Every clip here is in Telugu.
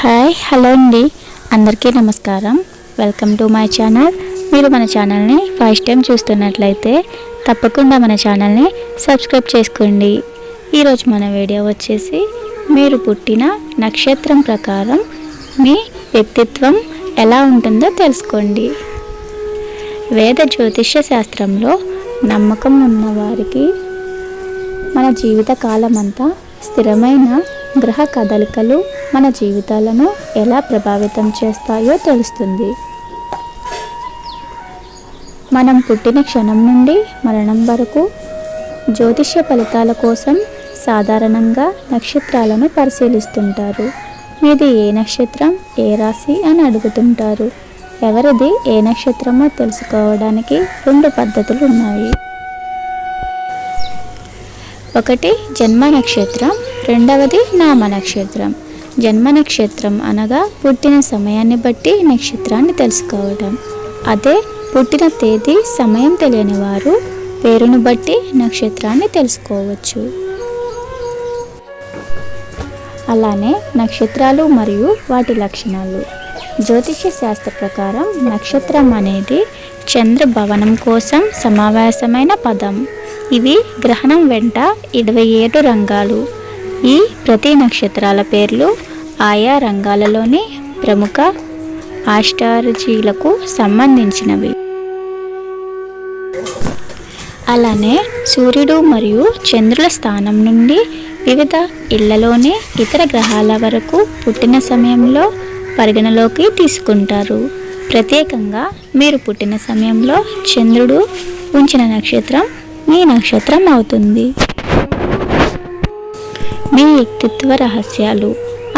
హాయ్ హలో అండి, అందరికీ నమస్కారం. Welcome to my channel. మీరు మన ఛానల్ని ఫస్ట్ టైం చూస్తున్నట్లయితే తప్పకుండా మన ఛానల్ని సబ్స్క్రైబ్ చేసుకోండి. ఈరోజు మన వీడియో వచ్చేసి మీరు పుట్టిన నక్షత్రం ప్రకారం మీ వ్యక్తిత్వం ఎలా ఉంటుందో తెలుసుకోండి. వేద జ్యోతిష్య శాస్త్రంలో నమ్మకం ఉన్నవారికి మన జీవిత కాలమంతా స్థిరమైన గ్రహ కదలికలు మన జీవితాలను ఎలా ప్రభావితం చేస్తాయో తెలుస్తుంది. మనం పుట్టిన క్షణం నుండి మరణం వరకు జ్యోతిష్య ఫలితాల కోసం సాధారణంగా నక్షత్రాలను పరిశీలిస్తుంటారు. మీది ఏ నక్షత్రం, ఏ రాశి అని అడుగుతుంటారు. ఎవరిది ఏ నక్షత్రమో తెలుసుకోవడానికి 2 పద్ధతులు ఉన్నాయి. ఒకటి జన్మ నక్షత్రం, రెండవది నామ నక్షత్రం. జన్మ నక్షత్రం అనగా పుట్టిన సమయాన్ని బట్టి నక్షత్రాన్ని తెలుసుకోవడం. అదే పుట్టిన తేదీ సమయం తెలియని వారు పేరును బట్టి నక్షత్రాన్ని తెలుసుకోవచ్చు. అలానే నక్షత్రాలు మరియు వాటి లక్షణాలు. జ్యోతిష్య శాస్త్ర ప్రకారం నక్షత్రం అనేది చంద్ర భవనం కోసం సమావేశమైన పదం. ఇవి గ్రహణం వెంట 27 రంగాలు. ఈ ప్రతి నక్షత్రాల పేర్లు ఆయా రంగాలలోని ప్రముఖ ఆస్ట్రాలజీలకు సంబంధించినవి. అలానే సూర్యుడు మరియు చంద్రుల స్థానం నుండి వివిధ ఇళ్లలోని ఇతర గ్రహాల వరకు పుట్టిన సమయంలో పరిగణలోకి తీసుకుంటారు. ప్రత్యేకంగా మీరు పుట్టిన సమయంలో చంద్రుడు ఉంచిన నక్షత్రం మీ నక్షత్రం అవుతుంది. మీ వ్యక్తిత్వ రహస్యాలు.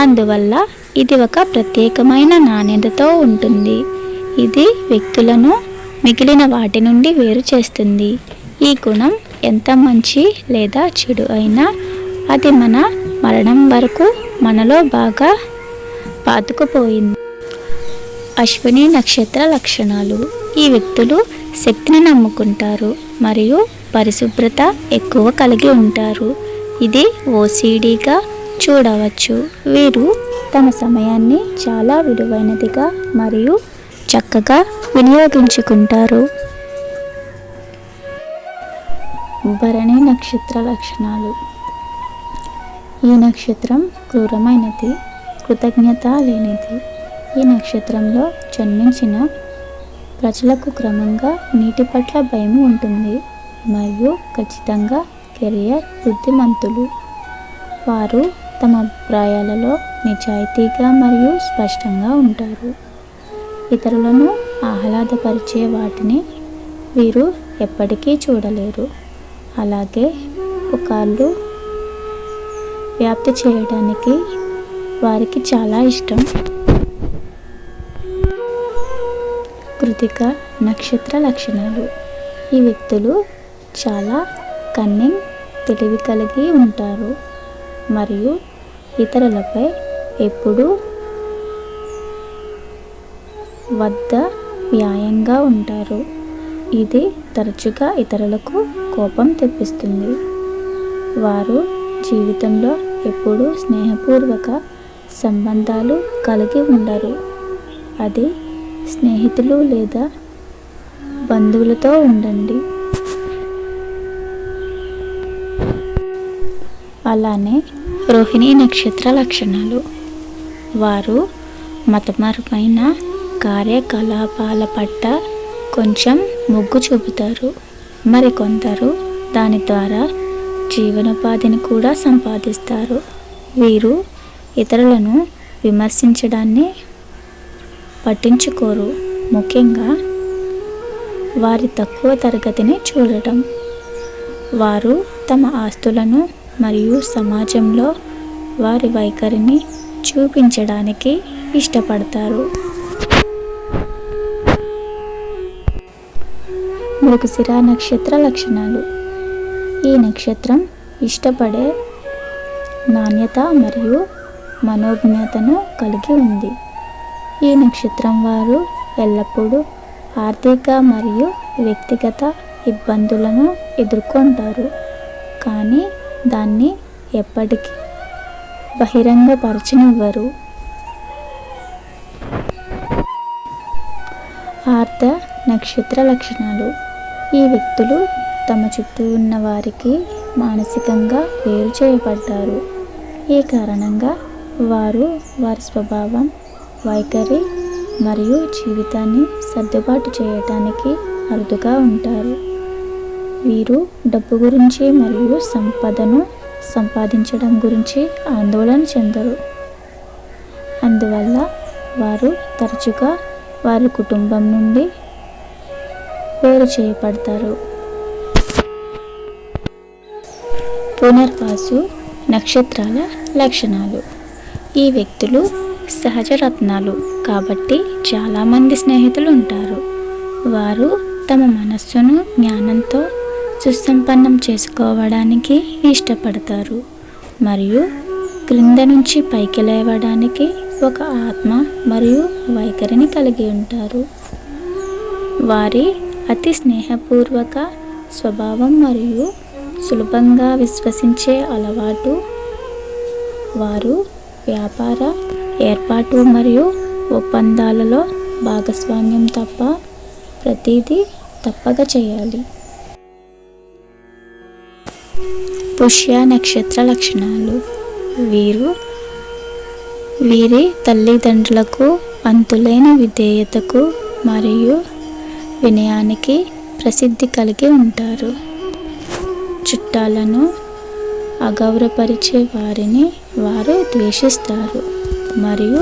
అందువల్ల ఇది ఒక ప్రత్యేకమైన నాణ్యతతో ఉంటుంది. ఇది వ్యక్తులను మిగిలిన వాటి నుండి వేరు చేస్తుంది. ఈ గుణం ఎంత మంచి లేదా చెడు అయినా అది మన మరణం వరకు మనలో బాగా పాతుకుపోయింది. అశ్విని నక్షత్ర లక్షణాలు. ఈ వ్యక్తులు శక్తిని నమ్ముకుంటారు మరియు పరిశుభ్రత ఎక్కువ కలిగి ఉంటారు. ఇది ఓసిడిగా చూడవచ్చు. వీరు తమ సమయాన్ని చాలా విలువైనదిగా మరియు చక్కగా వినియోగించుకుంటారు. భరణి నక్షత్ర లక్షణాలు. ఈ నక్షత్రం క్రూరమైనది, కృతజ్ఞత లేనిది. ఈ నక్షత్రంలో జన్మించిన ప్రజలకు క్రమంగా నీటి పట్ల భయం ఉంటుంది మరియు ఖచ్చితంగా కెరియర్ బుద్ధిమంతులు. వారు తమ అభిప్రాయాలలో నిజాయితీగా మరియు స్పష్టంగా ఉంటారు. ఇతరులను ఆహ్లాదపరిచే వాటిని వీరు ఎప్పటికీ చూడలేరు. అలాగే పుకార్లు వ్యాప్తి చేయడానికి వారికి చాలా ఇష్టం. కృతిక నక్షత్ర లక్షణాలు. ఈ వ్యక్తులు చాలా కన్నింగ్, తెలివి కలిగి ఉంటారు మరియు ఇతరులపై ఎప్పుడూ వద్ద వ్యాయంగా ఉంటారు. ఇది తరచుగా ఇతరులకు కోపం తెప్పిస్తుంది. వారు జీవితంలో ఎప్పుడూ స్నేహపూర్వక సంబంధాలు కలిగి ఉండరు. అది స్నేహితులు లేదా బంధువులతో ఉండండి. అలానే రోహిణి నక్షత్ర లక్షణాలు. వారు మతపరమైన కార్యకలాపాల పట్ల కొంచెం మొగ్గు చూపుతారు. మరికొందరు దాని ద్వారా జీవనోపాధిని కూడా సంపాదిస్తారు. వీరు ఇతరులను విమర్శించడాన్ని పట్టించుకోరు, ముఖ్యంగా వారి తక్కువ తరగతిని చూడటం. వారు తమ ఆస్తులను మరియు సమాజంలో వారి వైఖరిని చూపించడానికి ఇష్టపడతారు. మృగశిర నక్షత్ర లక్షణాలు. ఈ నక్షత్రం ఇష్టపడే నాణ్యత మరియు మనోజ్ఞతను కలిగి ఉంది. ఈ నక్షత్రం వారు ఎల్లప్పుడూ ఆర్థిక మరియు వ్యక్తిగత ఇబ్బందులను ఎదుర్కొంటారు, కానీ దాన్ని ఎప్పటికీ బహిరంగపరచనివ్వరు. ఆర్ధ నక్షత్ర లక్షణాలు. ఈ వ్యక్తులు తమ చుట్టూ ఉన్న వారికి మానసికంగా వేరు చేయబడ్డారు. ఈ కారణంగా వారు వారి స్వభావం, వైఖరి మరియు జీవితాన్ని సర్దుబాటు చేయటానికి అరుదుగా ఉంటారు. వీరు డబ్బు గురించి మరియు సంపదను సంపాదించడం గురించి ఆందోళన చెందరు. అందువల్ల వారు తరచుగా వారి కుటుంబం నుండి వేరు చేయబడతారు. పునర్వాసు నక్షత్రాల లక్షణాలు. ఈ వ్యక్తులు సహజ రత్నాలు కాబట్టి చాలామంది స్నేహితులు ఉంటారు. వారు తమ మనస్సును జ్ఞానంతో సుసంపన్నం చేసుకోవడానికి ఇష్టపడతారు మరియు క్రింద నుంచి పైకి లేవడానికి ఒక ఆత్మ మరియు వైఖరిని కలిగి ఉంటారు. వారి అతి స్నేహపూర్వక స్వభావం మరియు సులభంగా విశ్వసించే అలవాటు వారు వ్యాపార ఏర్పాటు మరియు ఒప్పందాలలో భాగస్వామ్యం తప్ప ప్రతిదీ తప్పక చేయాలి. పుష్య నక్షత్ర లక్షణాలు. వీరి తల్లిదండ్రులకు అంతులేని విధేయతకు మరియు వినయానికి ప్రసిద్ధి కలిగి ఉంటారు. చుట్టాలను అగౌరవపరిచే వారిని వారు ద్వేషిస్తారు మరియు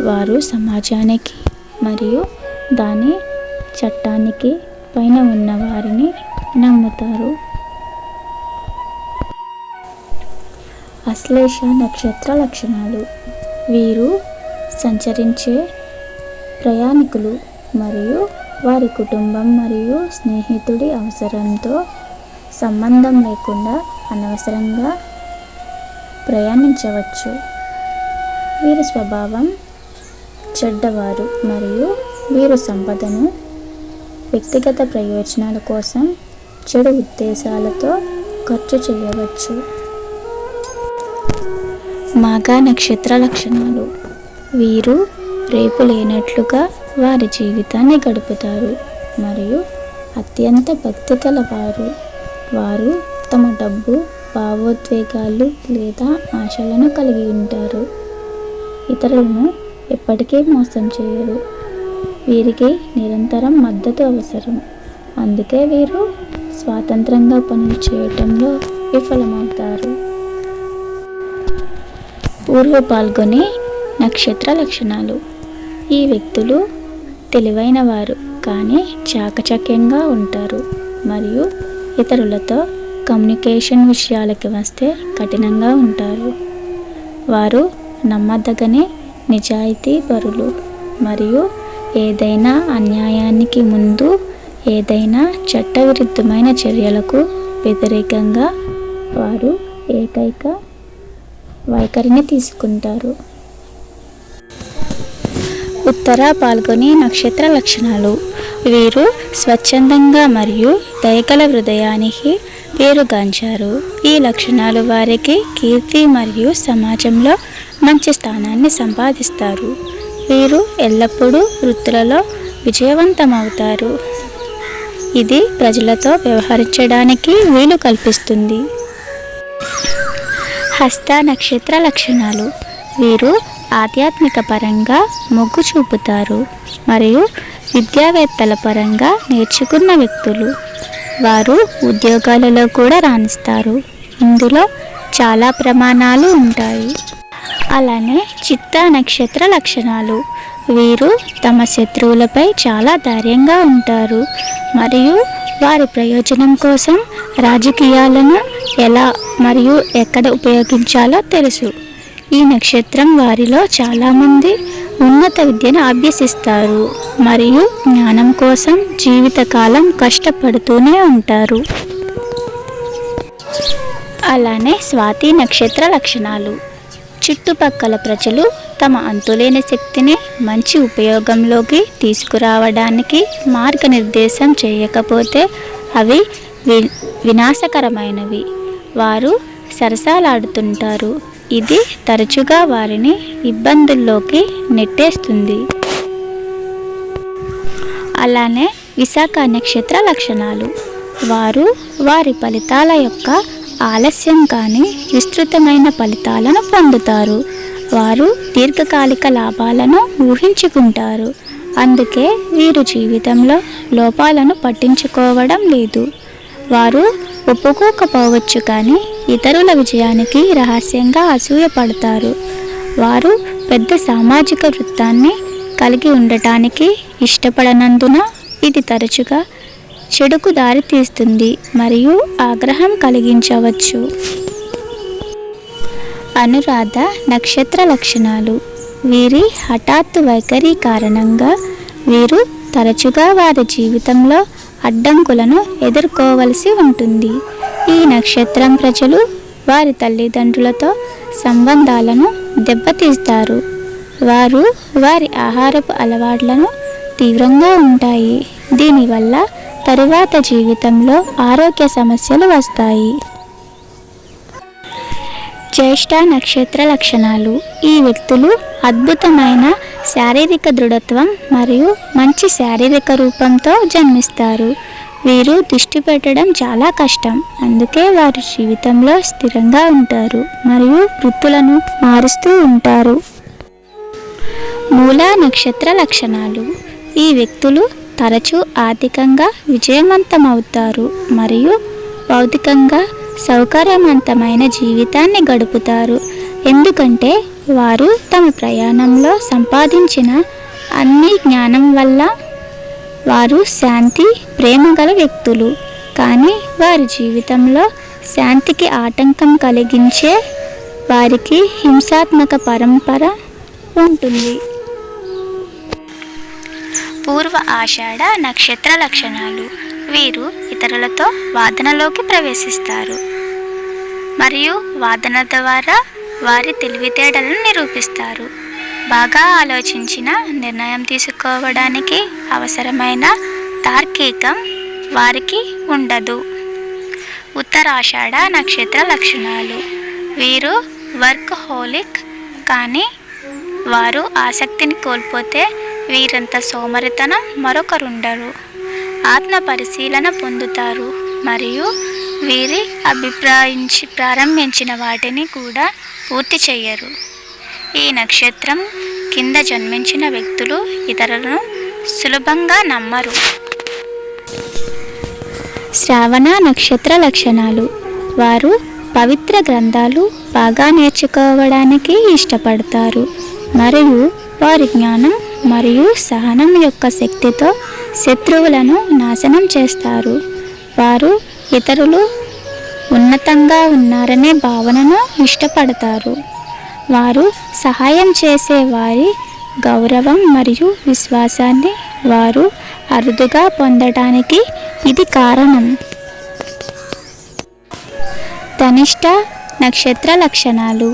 వారు సమాజానికి మరియు దాని చట్టానికి పైన ఉన్న వారిని నమ్ముతారు. అశ్లేష నక్షత్ర లక్షణాలు. వీరు సంచరించే ప్రయాణికులు మరియు వారి కుటుంబం మరియు స్నేహితుడి అవసరంతో సంబంధం లేకుండా అనవసరంగా ప్రయాణించవచ్చు. వీరి స్వభావం చెడ్డవారు మరియు వీరు సంపదను వ్యక్తిగత ప్రయోజనాల కోసం చెడు ఉద్దేశాలతో ఖర్చు చేయవచ్చు. మాఘ నక్షత్ర లక్షణాలు. వీరు రేపు లేనట్లుగా వారి జీవితాన్ని గడుపుతారు మరియు అత్యంత భక్తి కలవారు. వారు తమ డబ్బు, భావోద్వేగాలు లేదా ఆశలను కలిగి ఉంటారు. ఇతరులను ఎప్పటికీ మోసం చేయరు. వీరికి నిరంతరం మద్దతు అవసరం. అందుకే వీరు స్వాతంత్రంగా పనులు చేయటంలో విఫలమవుతారు. పూర్వ పాల్గొనే నక్షత్ర లక్షణాలు. ఈ వ్యక్తులు తెలివైన వారు కానీ చాకచక్యంగా ఉంటారు మరియు ఇతరులతో కమ్యూనికేషన్ విషయాలకి వస్తే కఠినంగా ఉంటారు. వారు నమ్మదగని నిజాయితీ పరులు మరియు ఏదైనా అన్యాయానికి ముందు ఏదైనా చట్టవిరుద్ధమైన చర్యలకు వ్యతిరేకంగా వారు ఏకైక వైఖరిని తీసుకుంటారు. ఉత్తర పాల్గొనే నక్షత్ర లక్షణాలు. వీరు స్వచ్ఛందంగా మరియు దయగల హృదయానికి పేరుగాంచారు. ఈ లక్షణాలు వారికి కీర్తి మరియు సమాజంలో మంచి స్థానాన్ని సంపాదిస్తారు. వీరు ఎల్లప్పుడూ వృత్తులలో విజయవంతమవుతారు. ఇది ప్రజలతో వ్యవహరించడానికి వీలు కల్పిస్తుంది. హస్త నక్షత్ర లక్షణాలు. వీరు ఆధ్యాత్మిక పరంగా మొగ్గు చూపుతారు మరియు విద్యావేత్తల పరంగా నేర్చుకున్న వ్యక్తులు. వారు ఉద్యోగాలలో కూడా రాణిస్తారు. ఇందులో చాలా ప్రమాణాలు ఉంటాయి. అలానే చిత్త నక్షత్ర లక్షణాలు. వీరు తమ శత్రువులపై చాలా ధైర్యంగా ఉంటారు మరియు వారి ప్రయోజనం కోసం రాజకీయాలను ఎలా మరియు ఎక్కడ ఉపయోగించాలో తెలుసు. ఈ నక్షత్రం వారిలో చాలామంది ఉన్నత విద్యను అభ్యసిస్తారు మరియు జ్ఞానం కోసం జీవితకాలం కష్టపడుతూనే ఉంటారు. అలానే స్వాతి నక్షత్ర లక్షణాలు. చుట్టుపక్కల ప్రజలు తమ అంతులేని శక్తిని మంచి ఉపయోగంలోకి తీసుకురావడానికి మార్గనిర్దేశం చేయకపోతే అవి వినాశకరమైనవి. వారు సరసాలాడుతుంటారు. ఇది తరచుగా వారిని ఇబ్బందుల్లోకి నెట్టేస్తుంది. అలానే విశాఖ నక్షత్ర లక్షణాలు. వారు వారి ఫలితాల యొక్క ఆలస్యం కానీ విస్తృతమైన ఫలితాలను పొందుతారు. వారు దీర్ఘకాలిక లాభాలను ఊహించుకుంటారు. అందుకే వీరు జీవితంలో లోపాలను పట్టించుకోవడం లేదు. వారు ఒప్పుకోకపోవచ్చు కానీ ఇతరుల విజయానికి రహస్యంగా అసూయపడతారు. వారు పెద్ద సామాజిక వృత్తాన్ని కలిగి ఉండటానికి ఇష్టపడనందున ఇది తరచుగా చెడుకు దారితీస్తుంది మరియు ఆగ్రహం కలిగించవచ్చు. అనురాధ నక్షత్ర లక్షణాలు. వీరి హఠాత్తు వైఖరి కారణంగా వీరు తరచుగా వారి జీవితంలో అడ్డంకులను ఎదుర్కోవలసి ఉంటుంది. ఈ నక్షత్రం ప్రజలు వారి తల్లిదండ్రులతో సంబంధాలను దెబ్బతీస్తారు. వారు వారి ఆహారపు అలవాట్లను తీవ్రంగా ఉంటాయి. దీనివల్ల తరువాత జీవితంలో ఆరోగ్య సమస్యలు వస్తాయి. జ్యేష్ఠ నక్షత్ర లక్షణాలు. ఈ వ్యక్తులు అద్భుతమైన శారీరక దృఢత్వం మరియు మంచి శారీరక రూపంతో జన్మిస్తారు. వీరు దృష్టి పెట్టడం చాలా కష్టం, అందుకే వారు జీవితంలో స్థిరంగా ఉంటారు మరియు వృత్తులను మారుస్తూ ఉంటారు. మూల నక్షత్ర లక్షణాలు. ఈ వ్యక్తులు తరచూ ఆర్థికంగా విజయవంతమవుతారు మరియు భౌతికంగా సౌకర్యవంతమైన జీవితాన్ని గడుపుతారు. ఎందుకంటే వారు తమ ప్రయాణంలో సంపాదించిన అన్ని జ్ఞానం వల్ల వారు శాంతి, ప్రేమ గల వ్యక్తులు. కానీ వారి జీవితంలో శాంతికి ఆటంకం కలిగించే వారికి హింసాత్మక పరంపర ఉంటుంది. పూర్వ ఆషాఢ నక్షత్ర లక్షణాలు. వీరు ఇతరులతో వాదనలోకి ప్రవేశిస్తారు మరియు వాదన ద్వారా వారి తెలివితేటలను నిరూపిస్తారు. బాగా ఆలోచించిన నిర్ణయం తీసుకోవడానికి అవసరమైన తార్కికం వారికి ఉండదు. ఉత్తరాషాఢ నక్షత్ర లక్షణాలు. వీరు వర్క్ హోలిక్, కానీ వారు ఆసక్తిని కోల్పోతే వీరంత సోమరితనం మరొకరుండరు. ఆత్మ పరిశీలన పొందుతారు మరియు వీరి ప్రారంభించిన వాటిని కూడా పూర్తి చెయ్యరు. ఈ నక్షత్రం కింద జన్మించిన వ్యక్తులు ఇతరులను సులభంగా నమ్మరు. శ్రావణ నక్షత్ర లక్షణాలు. వారు పవిత్ర గ్రంథాలు బాగా నేర్చుకోవడానికి ఇష్టపడతారు మరియు వారి జ్ఞానం మరియు సహనం యొక్క శక్తితో శత్రువులను నాశనం చేస్తారు. వారు ఇతరులు ఉన్నతంగా ఉన్నారనే భావనను ఇష్టపడతారు. వారు సహాయం చేసే వారి గౌరవం మరియు విశ్వాసాన్ని వారు అరుదుగా పొందడానికి ఇది కారణం. ధనిష్ట నక్షత్ర లక్షణాలు.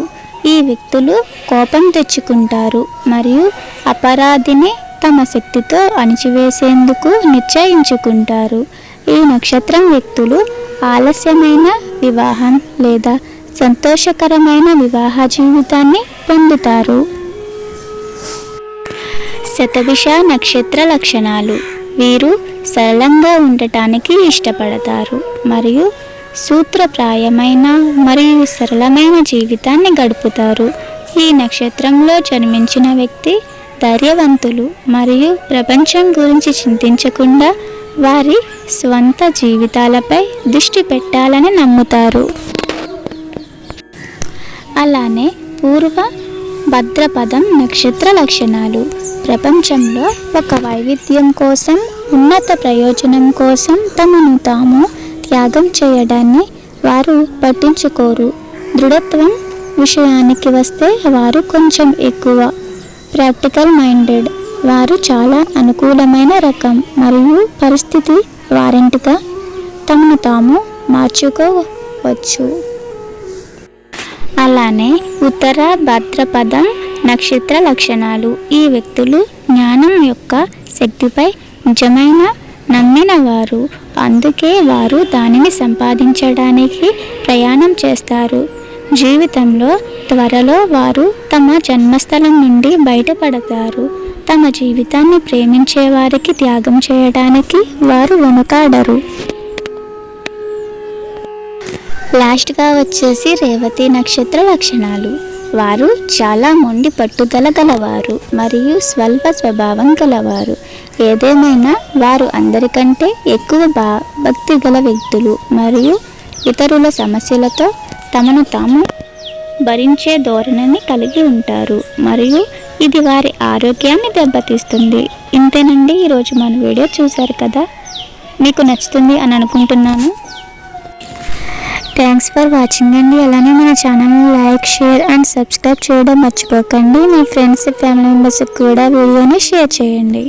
ఈ వ్యక్తులు కోపం తెచ్చుకుంటారు మరియు అపరాధిని తమ శక్తితో అణిచివేసేందుకు నిశ్చయించుకుంటారు. ఈ నక్షత్రం వ్యక్తులు ఆలస్యమైన వివాహం లేదా సంతోషకరమైన వివాహ జీవితాన్ని పొందుతారు. శతభిష నక్షత్ర లక్షణాలు. వీరు సరళంగా ఉండటానికి ఇష్టపడతారు మరియు సూత్రప్రాయమైన మరియు సరళమైన జీవితాన్ని గడుపుతారు. ఈ నక్షత్రంలో జన్మించిన వ్యక్తి ధైర్యవంతులు మరియు ప్రపంచం గురించి చింతించకుండా వారి స్వంత జీవితాలపై దృష్టి పెట్టాలని నమ్ముతారు. అలానే పూర్వ భద్రపదం నక్షత్ర లక్షణాలు. ప్రపంచంలో ఒక వైవిధ్యం కోసం, ఉన్నత ప్రయోజనం కోసం తమను తాము త్యాగం చేయడాన్ని వారు పట్టించుకోరు. దృఢత్వం విషయానికి వస్తే వారు కొంచెం ఎక్కువ ప్రాక్టికల్ మైండెడ్. వారు చాలా అనుకూలమైన రకం మరియు పరిస్థితి వారెంట్గా తమను తాము మార్చుకోవచ్చు. అలానే ఉత్తర భాద్రపదం నక్షత్ర లక్షణాలు. ఈ వ్యక్తులు జ్ఞానం యొక్క శక్తిపై నిజమైన నమ్మిన వారు, అందుకే వారు దానిని సంపాదించడానికి ప్రయాణం చేస్తారు. జీవితంలో త్వరలో వారు తమ జన్మస్థలం నుండి బయటపడతారు. తమ జీవితాన్ని ప్రేమించే వారికి త్యాగం చేయడానికి వారు వెనుకాడరు. లాస్ట్గా వచ్చేసి రేవతి నక్షత్ర లక్షణాలు. వారు చాలా మొండి పట్టుదల గలవారు మరియు స్వల్ప స్వభావం గలవారు. ఏదేమైనా వారు అందరికంటే ఎక్కువ భక్తి గల వ్యక్తులు మరియు ఇతరుల సమస్యలతో తమను తాము భరించే ధోరణిని కలిగి ఉంటారు మరియు ఇది వారి ఆరోగ్యాన్ని దెబ్బతీస్తుంది. ఇంతేనండి, ఈరోజు మన వీడియో చూశారు కదా, మీకు నచ్చుతుంది అని అనుకుంటున్నాను. థ్యాంక్స్ ఫర్ వాచింగ్ అండి. అలానే మన ఛానల్ని లైక్, షేర్ అండ్ సబ్స్క్రైబ్ చేయడం మర్చిపోకండి. మీ ఫ్రెండ్స్, ఫ్యామిలీ మెంబర్స్కి కూడా వీడియోని షేర్ చేయండి.